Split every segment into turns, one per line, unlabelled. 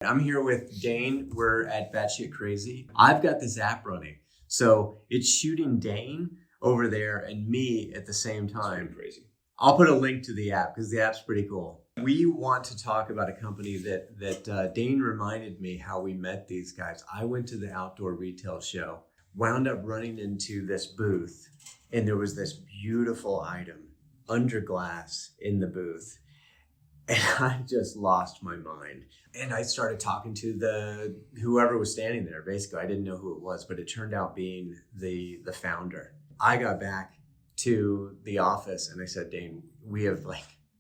I'm here with Dane. We're at Batshit Crazy. I've got this app running. So it's shooting Dane over there and me at the same time.
It's pretty crazy.
I'll put a link to the app because the app's pretty cool. We want to talk about a company that Dane reminded me how we met these guys. I went to the outdoor retail show, wound up running into this booth, and there was this beautiful item under glass in the booth. And I just lost my mind. And I started talking to whoever was standing there. Basically, I didn't know who it was, but it turned out being the founder. I got back to the office and I said, Dane, we have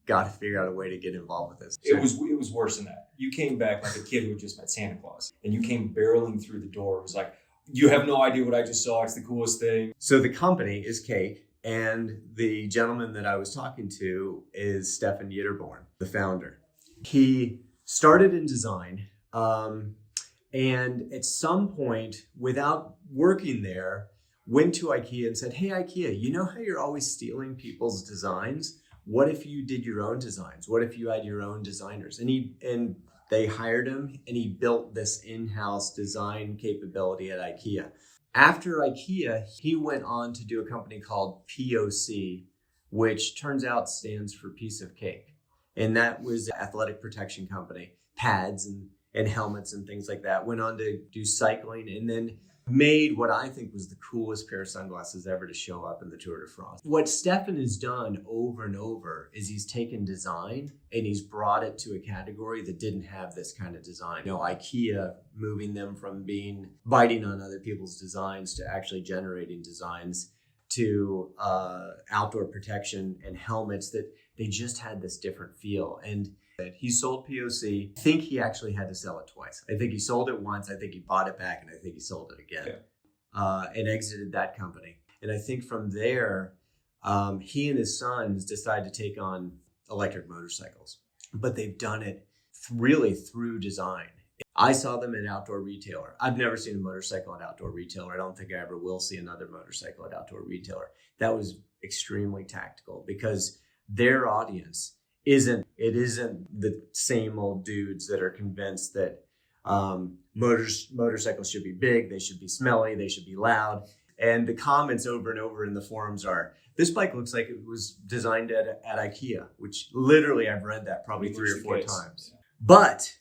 got to figure out a way to get involved with this.
It was worse than that. You came back like a kid who had just met Santa Claus, and you came barreling through the door. It was like, you have no idea what I just saw. It's the coolest thing.
So the company is Cake. And the gentleman that I was talking to is Stefan Ytterborn, the founder. He started in design, and at some point, without working there, went to IKEA and said, hey, IKEA, you know how you're always stealing people's designs? What if you did your own designs? What if you had your own designers? And they hired him, and he built this in-house design capability at IKEA. After IKEA, he went on to do a company called POC, which turns out stands for Piece of Cake. And that was an athletic protection company, pads and helmets and things like that. Went on to do cycling and then made what I think was the coolest pair of sunglasses ever to show up in the Tour de France. What Stefan has done over and over is he's taken design and he's brought it to a category that didn't have this kind of design. You know, IKEA moving them from biting on other people's designs to actually generating designs to outdoor protection and helmets that they just had this different feel. And he sold POC. I think he actually had to sell it twice. I think he sold it once. I think he bought it back, and I think he sold it again. And exited that company. And I think from there, he and his sons decided to take on electric motorcycles. But they've done it really through design. I saw them at Outdoor Retailer. I've never seen a motorcycle at Outdoor Retailer. I don't think I ever will see another motorcycle at Outdoor Retailer. That was extremely tactical because their audience isn't the same old dudes that are convinced that motorcycles should be big, they should be smelly, they should be loud. And the comments over and over in the forums are, this bike looks like it was designed at IKEA, which literally I've read that probably 3 or 4 times. Yeah. But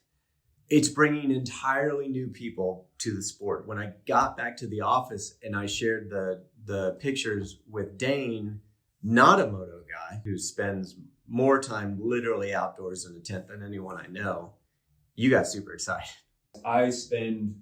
it's bringing entirely new people to the sport. When I got back to the office and I shared the pictures with Dane, not a moto guy who spends more time literally outdoors in a tent than anyone I know, you got super excited.
I spend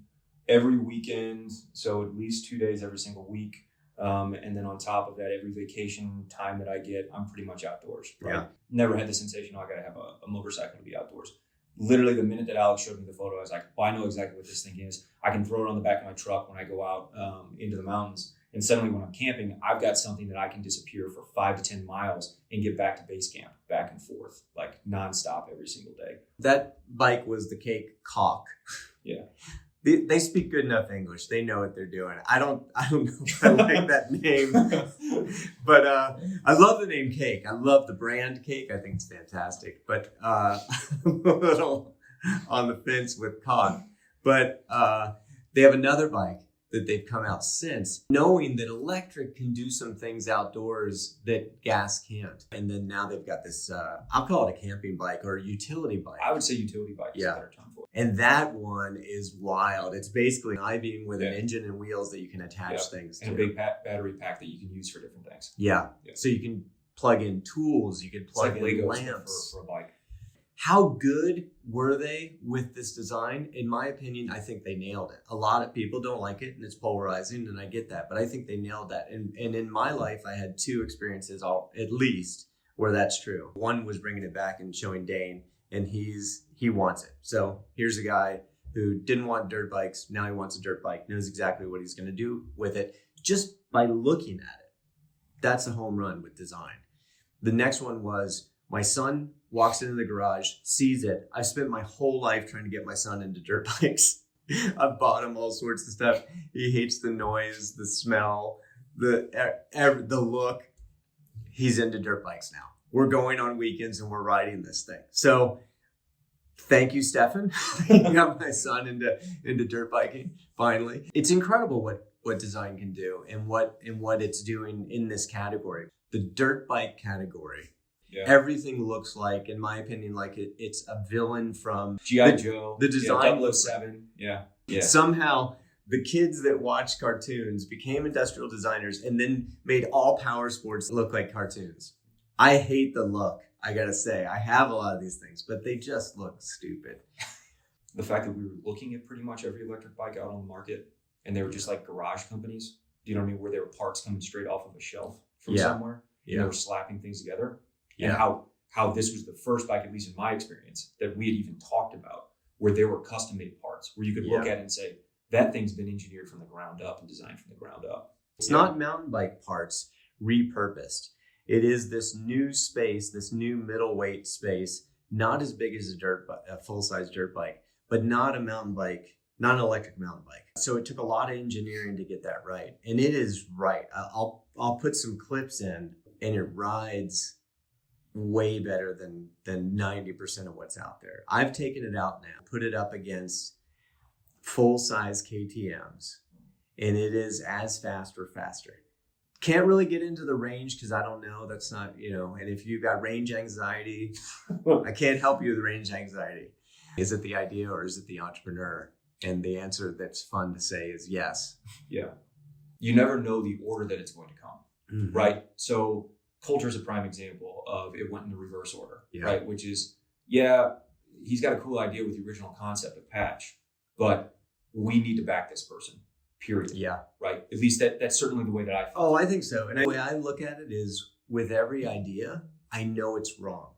every weekend, so at least 2 days every single week. And then on top of that, every vacation time that I get, I'm pretty much outdoors. Right? Yeah. Never had the sensation, I got to have a motorcycle to be outdoors. Literally the minute that Alex showed me the photo, I was like, well, I know exactly what this thing is. I can throw it on the back of my truck when I go out into the mountains. And suddenly when I'm camping, I've got something that I can disappear for 5 to 10 miles and get back to base camp, back and forth, like nonstop every single day. That
bike was the Cake Caulk.
Yeah.
They speak good enough English. They know what they're doing. I don't know if I like that name, but I love the name Cake. I love the brand Cake. I think it's fantastic, but I'm a little on the fence with Caulk. But they have another bike that they've come out since, knowing that electric can do some things outdoors that gas can't. And then now they've got this, I'll call it a camping bike or a utility bike.
I would say utility bike is a better term for it.
And that one is wild. It's basically an I-beam with an engine and wheels that you can attach things to.
And a big battery pack that you can use for different things.
Yeah. So you can plug in tools, you can plug in
Legos
lamps.
For a bike.
How good were they with this design? In my opinion, I think they nailed it. A lot of people don't like it and it's polarizing, and I get that, but I think they nailed that. And in my life, I had 2 experiences at least where that's true. One was bringing it back and showing Dane, and he wants it. So here's a guy who didn't want dirt bikes. Now he wants a dirt bike, knows exactly what he's going to do with it just by looking at it. That's a home run with design. The next one was my son walks into the garage, sees it. I've spent my whole life trying to get my son into dirt bikes. I've bought him all sorts of stuff. He hates the noise, the smell, the look. He's into dirt bikes now. We're going on weekends and we're riding this thing. So Thank you, Stefan. You got my son into dirt biking. Finally, it's incredible what design can do and what it's doing in this category, the dirt bike category. Yeah. Everything looks like, in my opinion, like it's a villain from
G.I. Joe,
the design.
007. Yeah.
Somehow the kids that watched cartoons became industrial designers and then made all power sports look like cartoons. I hate the look. I gotta say, I have a lot of these things, but they just look stupid.
The fact that we were looking at pretty much every electric bike out on the market, and they were just like garage companies. Do you know what I mean? Where there were parts coming straight off of a shelf from somewhere, and they were slapping things together. And how this was the first bike, at least in my experience, that we had even talked about, where there were custom-made parts, where you could look at it and say, that thing's been engineered from the ground up and designed from the ground up.
It's not mountain bike parts repurposed. It is this new space, this new middleweight space, not as big as a full-size dirt bike, but not a mountain bike, not an electric mountain bike. So it took a lot of engineering to get that right. And it is right. I'll put some clips in, and it rides way better than 90% of what's out there. I've taken it out now, put it up against full-size KTMs, and it is as fast or faster. Can't really get into the range because I don't know. That's not, and if you've got range anxiety, I can't help you with range anxiety. Is it the idea or is it the entrepreneur? And the answer that's fun to say is yes.
Yeah. You never know the order that it's going to come, right? So Coulter's a prime example of it went in the reverse order, right? Which is, he's got a cool idea with the original concept of patch, but we need to back this person. Period. Yeah. Right. At least that's certainly the way that I feel.
Oh, I think so. And the way I look at it is, with every idea, I know it's wrong.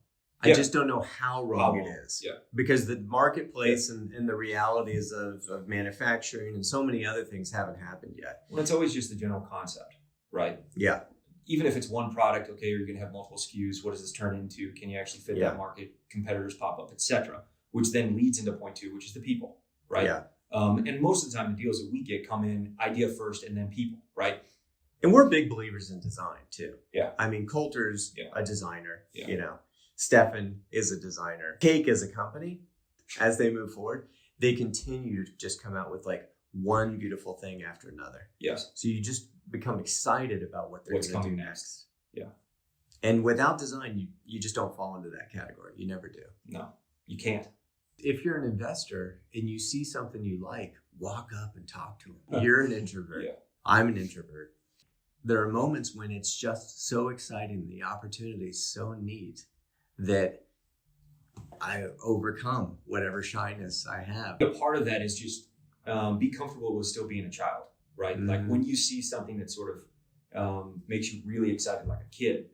I just don't know how wrong it is. Yeah. Because the marketplace and the realities of manufacturing and so many other things haven't happened yet.
Well, it's always just the general concept, right? Yeah. Even if it's one product, okay, you're going to have multiple SKUs. What does this turn into? Can you actually fit that market? Competitors pop up, etc. Which then leads into point 2, which is the people, right? Yeah. And most of the time, the deals that we get come in idea first and then people, right?
And we're big believers in design too. Yeah. I mean, Coulter's a designer, Stefan is a designer. Cake as a company, as they move forward, they continue to just come out with like one beautiful thing after another. Yes. So you just become excited about what they're going to do next. Yeah. And without design, you just don't fall into that category. You never do.
No, you can't.
If you're an investor and you see something you like, walk up and talk to them. You're an introvert. I'm an introvert. There are moments when it's just so exciting. The opportunity is so neat that I overcome whatever shyness I have.
A part of that is just be comfortable with still being a child, right? Mm-hmm. Like when you see something that sort of makes you really excited like a kid,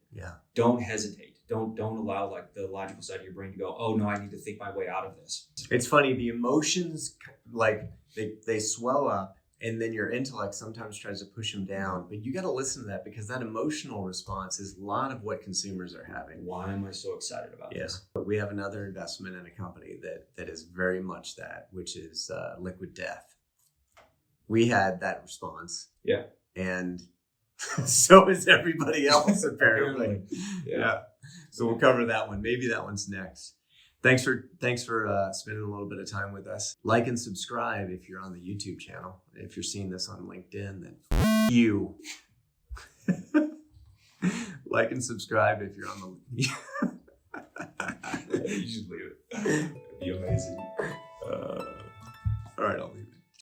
don't hesitate. Don't allow like the logical side of your brain to go, oh no, I need to think my way out of this.
It's funny, the emotions like they swell up, and then your intellect sometimes tries to push them down. But you got to listen to that, because that emotional response is a lot of what consumers are having.
Why am I so excited about this?
But we have another investment in a company that is very much that, which is Liquid Death. We had that response. Yeah. And so is everybody else, apparently. Yeah. So we'll cover that one. Maybe that one's next. Thanks for spending a little bit of time with us. Like and subscribe if you're on the YouTube channel. If you're seeing this on LinkedIn, then you. Like and subscribe if you're on the.
You should leave it. It'd be amazing.
All right, I'll leave it.